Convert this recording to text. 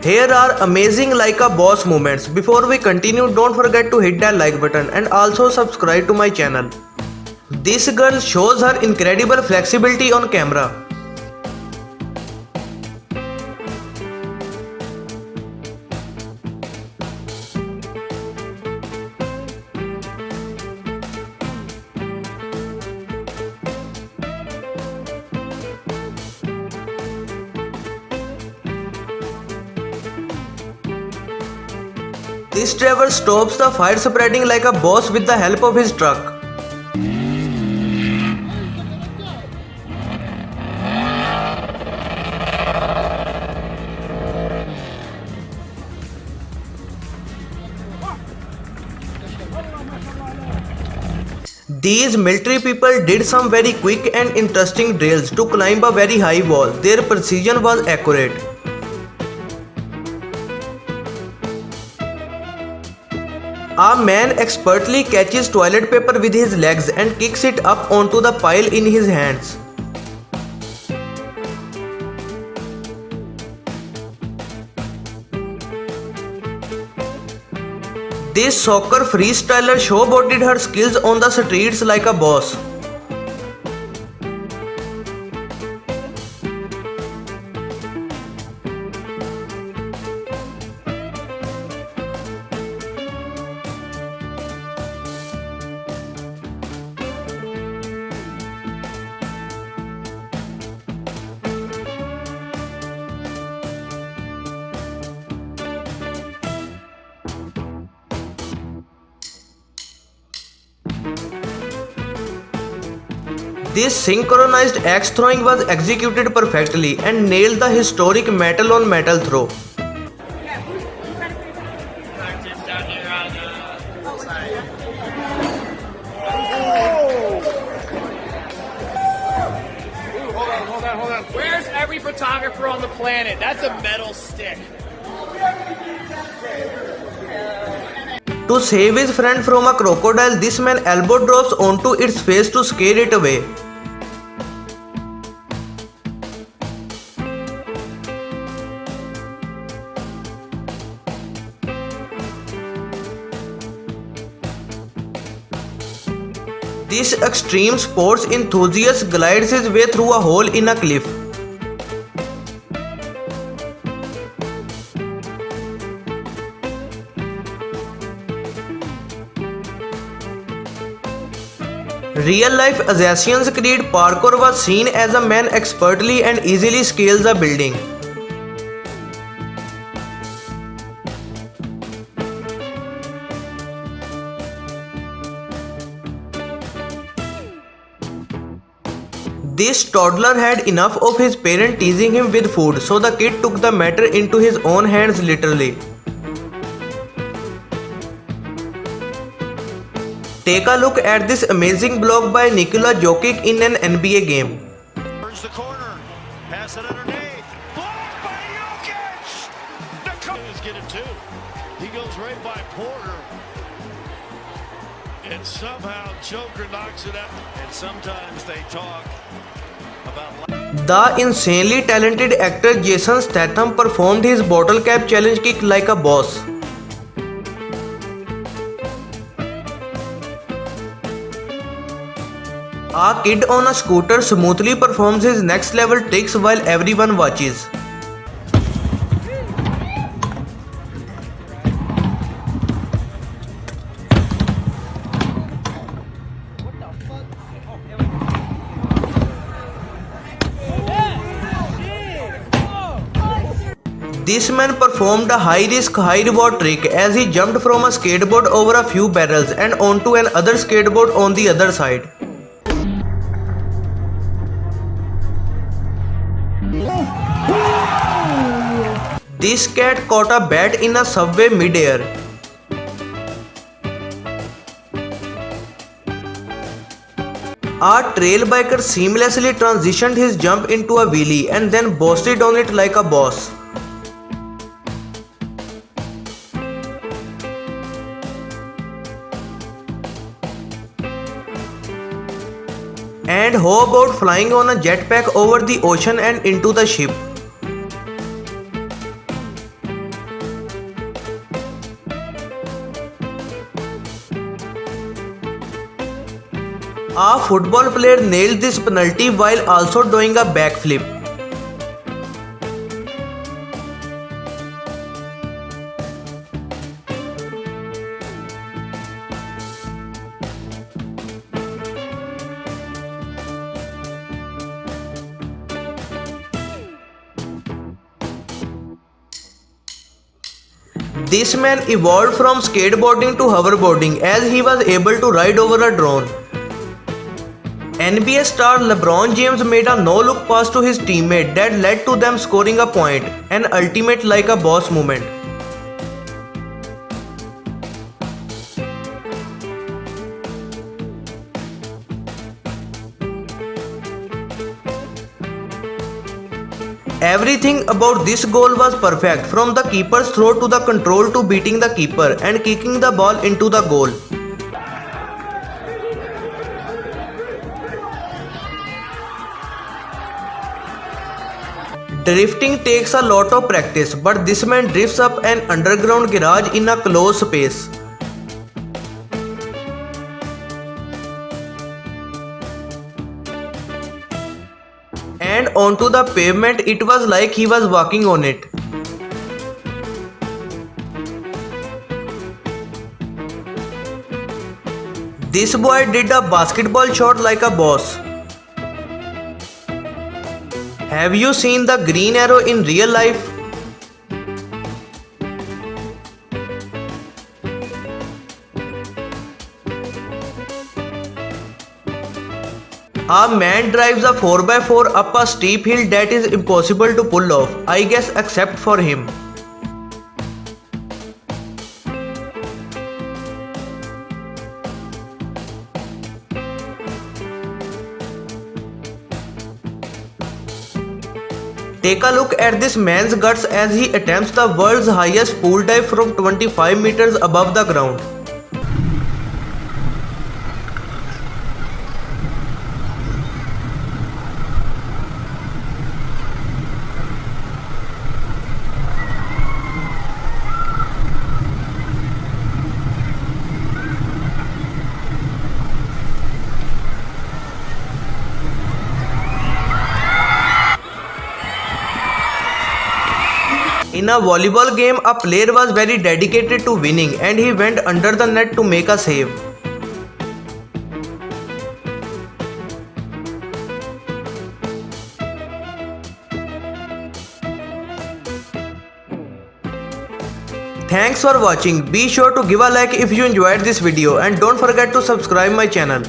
Here are amazing like a boss moments. Before we continue, don't forget to hit that like button and also subscribe to my channel. This girl shows her incredible flexibility on camera. This driver stops the fire spreading like a boss with the help of his truck. These military people did some very quick and interesting drills to climb a very high wall. Their precision was accurate. A man expertly catches toilet paper with his legs and kicks it up onto the pile in his hands. This soccer freestyler showboated her skills on the streets like a boss. This synchronized axe throwing was executed perfectly and nailed the historic metal on metal throw. Hold on. Where's every photographer on the planet? That's a metal stick. To save his friend from a crocodile, this man elbow drops onto its face to scare it away. This extreme sports enthusiast glides his way through a hole in a cliff. Real-life Assassin's Creed parkour was seen as a man expertly and easily scales a building. This toddler had enough of his parent teasing him with food, so the kid took the matter into his own hands literally. Take a look at this amazing block by Nikola Jokic in an NBA game. Turns the corner, pass it underneath, blocked by Jokic! Nikola get it too. He goes right by Porter. And somehow Joker knocks it out. And sometimes they talk about... The insanely talented actor Jason Statham performed his bottle cap challenge kick like a boss. A kid on a scooter smoothly performs his next level tricks while everyone watches. This man performed a high-risk, high-reward trick as he jumped from a skateboard over a few barrels and onto another skateboard on the other side. This cat caught a bat in a subway mid-air. A trail biker seamlessly transitioned his jump into a wheelie and then boasted on it like a boss. And how about flying on a jetpack over the ocean and into the ship? A football player nailed this penalty while also doing a backflip. This man evolved from skateboarding to hoverboarding as he was able to ride over a drone. NBA star LeBron James made a no-look pass to his teammate that led to them scoring a point, an ultimate like a boss moment. Everything about this goal was perfect, from the keeper's throw to the control to beating the keeper and kicking the ball into the goal. Drifting takes a lot of practice, but this man drifts up an underground garage in a closed space. And onto the pavement, it was like he was walking on it. This boy did a basketball shot like a boss. Have you seen the green arrow in real life? A man drives a 4x4 up a steep hill that is impossible to pull off, I guess except for him. Take a look at this man's guts as he attempts the world's highest pool dive from 25 meters above the ground. In a volleyball game, a player was very dedicated to winning and he went under the net to make a save. Thanks for watching. Be sure to give a like if you enjoyed this video and don't forget to subscribe my channel.